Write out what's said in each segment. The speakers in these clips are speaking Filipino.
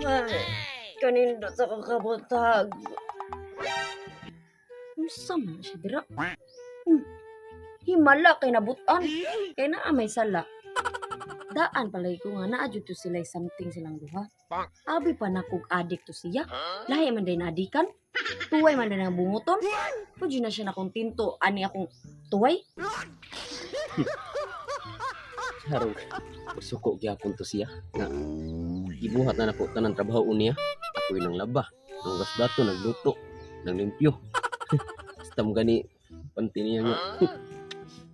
Ay, kanindot sa kakabutag. Unsa man siya dira? Himala kay nabutan. Kay naa may sala. Daan palay ko nga naa jud to sila something silang duha. Abi pa na kog addict to siya. Lahi man day naadikan. Tuway man din ang bunguton. Pwede na siya na kong tinto. Ani akong tuway. Harong, suko gyapon to siya. Nga, ibuhat na nako tanang trabaho niya. Ako'y nang laba, nang gasdato, nagluto, nang limpyo. Stam gani, panti niya nga.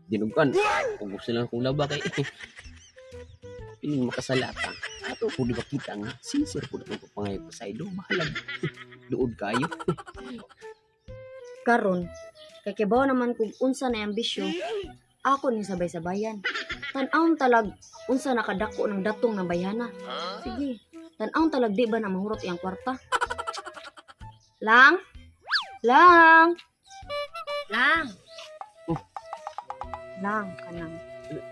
Dinugan, kung gusto lang akong laba kay piling makasalata. Ato po di ba kita nga, sincere po na kong pangayag pa sa ido. Mahalag, luod kayo. Karon, kay kibaw naman kung unsa na ambisyo, ako ni sabay-sabayan. Tan-awon talag, unsa nakadako ng datong ng bayana. Sige, tan-awon talag di ba na mahurot iyang kwarta? Lang? Lang? Lang? Oh. Lang, kanang.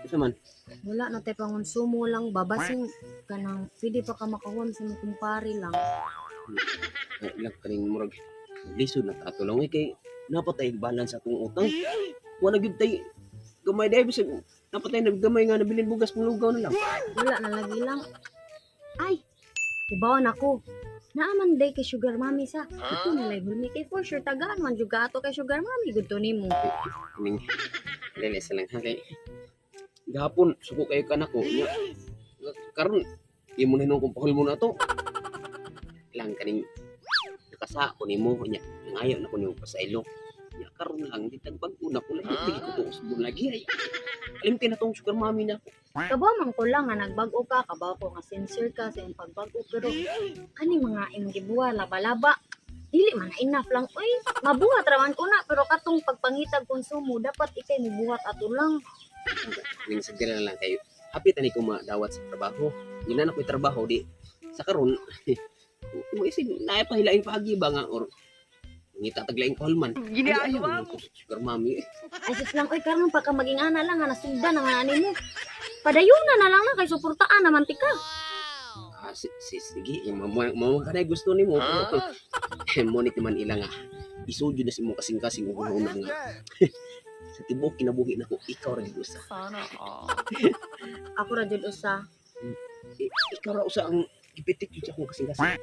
Isa man, Wala na tayo pangonsumo lang, babasing kanang pwede pa ka makahuam sa mga kumpare lang. ilang kaning murag, lisod na tato lang. Kay, napatay balance sa atong utang. Wala gyud tay gamay dahil bisag napatay na gamay nga nabilin bugas pang lugaw na lang. Wala na lagi lang. Ay, ibawan ako. Naaman day kay Sugar Mommy sa. Ito na label me kay for sure tagaan man juga ato kay Sugar Mommy gud to nimo. Ning lilis lang ha kay gahapon suko kayo kanako nya karon imo na hinung kumpahol mo na to lang kaning nakasa ko nimo nya ngayo na ko nimo pasailo nya karon lang ditag bag-una ko lang tigit ko to usbon lagi ay alimti na tong Sugar Mommy na ko. Kabaw man ko lang nga nagbag-o ka, kabaw ko nga sincere ka sa iyong pagbag-o pero kani mga imong gibuha laba-laba. Dili man na enough lang. Uy, mabuhat raman ko na pero katong pagpangitag konsumo dapat ikay mubuhat ato lang. Ning sagdira na lang kayo hapit ani ko madawat sa trabaho ina na ko'y trabaho di sa karon mo isig na pahilaing paagi ba nga or ngita taglaing palman ginagawa mo Sugar Mommy Ay sus lang, uy karon pa ka maging ana lang nga nasugdan ang ani mo. Padayunan na lang na kay suportaan naman tika. Sige mo kanay gusto nimo monit man ila nga isudyo na si mo kasing-kasing una nga sa tibok kinabuhi nako ikaw ra gyud usa Ako ra jud usa. ikaw ra usa ang ipitik jud akong kasing-kasing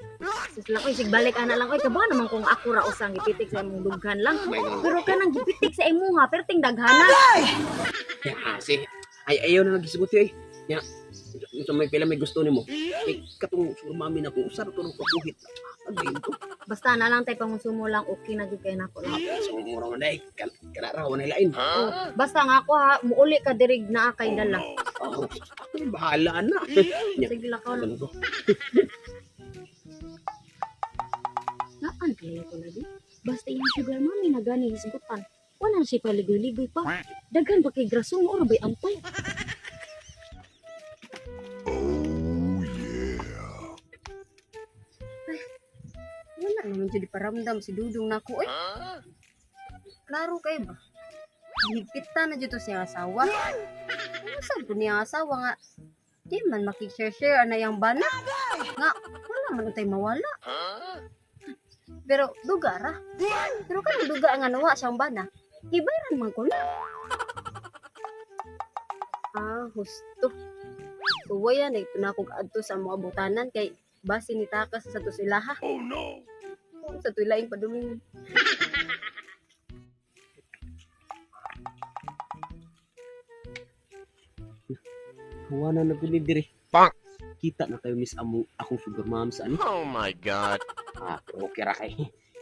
Sus lang, uy sigbalik ana lang, uy kabaw naman kung ako ra usa ang gipitik sa imong dughan lang. Pero kanang gipitik sa imo nga perting daghana. ya si ayaw na nagisgot ay ya so may pila may gusto nimo kay katong Sugar Mommy na ko usar to ng pabuhit again to Basta na lang tay pangonsumo lang okay na gyud kay nako lang. so mura man dai kana raw na lain Oh, basta nga ako ha, muuli ka dirig na kay dala. oh ako bahala na nya Sige lakaw lang. ko Naan kaya ko lagi? Basta yung Sugar Mommy na gani hisgutan. Wala na siya paligoy-ligoy pa. Daghan pa kay grasong or bay ampay. Ay, wala naman dyan paramdam si Dudong na ako. Klaro kayo ba? Higpitan na dyan to siyang asawa. Ano sabi niya asawa nga? Di man makishare-share na yung bana. Nga, wala man tayo mawala. Pero duga ra. Pero kanang duga nga nawa siyang bana. Ibayran man ko na. Ah, husto. Suwaya na ito na akong adto sa mga butanan kay basi ni takas sa to sila ha. Oh no! Sa to ilaing paduming. Huwana na gud diri. Kita na kayo miss amo akong Sugar Mom sa ani. Oh my God. Pero okay ra kay.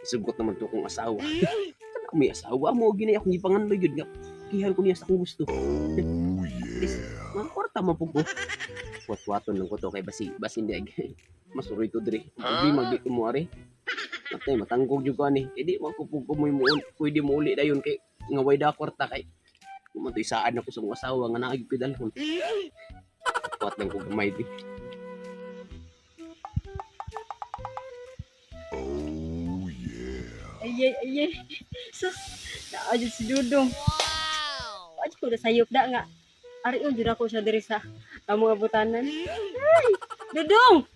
Isugot naman to kong asawa. Kana may asawa mo gini akong ipanganloy yun nga. Kihal ko niya sa akong gusto. Mga kwarta man po ko. Watwaton lang ko to kay basi hindi ay masuroy to diri. Problema di ko mo ari. Matay matanggog jud ko ani. Edi man ko mo pwede mo uli dayon kay nga way da kwarta kay. Kumantoy saan ako sa akong asawa nga naagi ko dalhon. Kuat lang ko gamay di. Ay. So, naadyo si Dudong. Wow! Adyo ko na sayop da nga. Ari jud ako siya diri sa among abutanan. Ay, Dudong.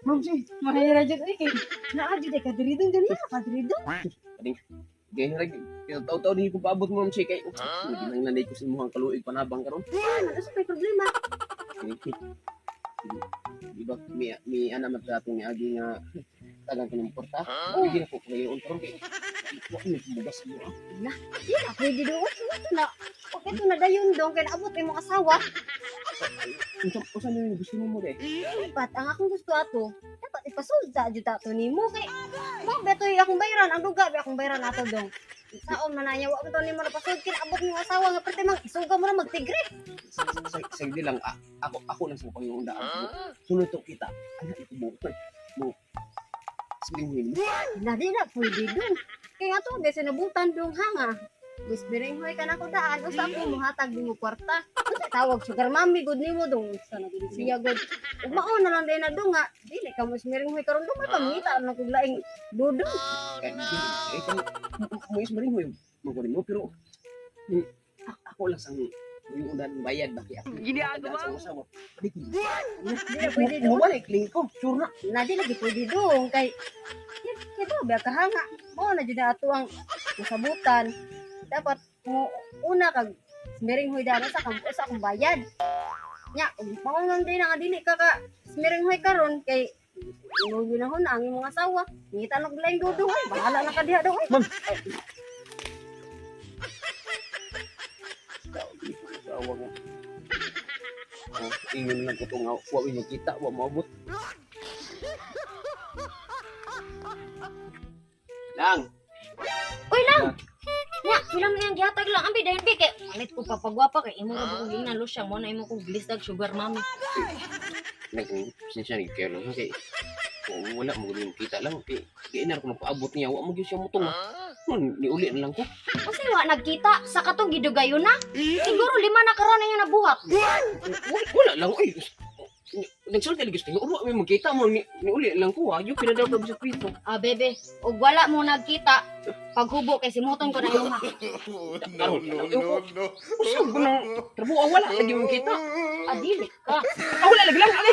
Ma'am, si, mahira jud ay kay naa jud ka diri dong dali ka diri dong. Gaya taw-taw din ko paabot mo si kay. Hindi nang nanay ko sa imong kaluig panabang karon. Ano sa may problema? Di ba mi ana mat atong ni agi nga tagang kanang porta. Hindi na ko kayo karon kay. Wa mi bugas mo. Di na pwede doon. Ito na. Ito na dayon dong kay naabot imong asawa. Unsa na gusto mo deh? Dapat ang akong gusto ato, dapat ipasulta jud ato nimo kay mo betoy akong bayaran ang duga bi akong bayaran ato dong. Saon man na wa to nimo napasud kin abot nimo asawa nga perti mang isuga mo na magtigre. Sige lang ako lang sa pangungundaan. Sunod to kita. Ano ito mo sabihin mo. Na di na pwede dong. Kay nga to bese nabutan dong hanga. Bisbiring hoy ka na ko daan usa ko mohatag nimo kwarta. Unsa tawag sugar mami gud nimo dong sa naging siya gud. Ug mao na lang din na dong nga dili ka mo bisbiring hoy karon dong may pamita na kog laing dudong. Mo is maring mo mo pero ako lang sang yung undan bayad ba kaya ginagawa mo Di na pwede dong. balik link ko sure na Na di lagi pwede dong kay kito ba kahanga. Mao na jud na ato ang masabutan. Dapat mo una kag smiring hoy dana sa akong bayad. Nya, mao lang din nga dili ka smiring hoy karon kay inuwi na hon ang imong asawa. Ngita na laing dudong ay bahala na ka diha daw ay. tawag mo ingon lang ko nga wa mi makita wa maabot lang Uy lang. Nya, ilang nang gihatag lang ambi dayon bi kay alit ko papagwapa kay imo ra ko gina lusya mo na imo kong blistag sugar mami. siya ni kaya lang kay wala mo gud kita lang kay inar ko mapaabot niya wa mo gyud siya mutong niuli na lang ko Kasi wa nagkita sa katong gidugayon na. Siguro 5 na karon na yung nabuhat. wala lang oy nagsulti lagi gusto uro may magkita mo niuli lang ko ayo pinadaw ko sa kwento Ah, bebe, ug wala mo nagkita, paghubo kay simuton ko na yung ha. usab ko nang trabuho wala lagi mo kita Adili ka. wala lagi lang ali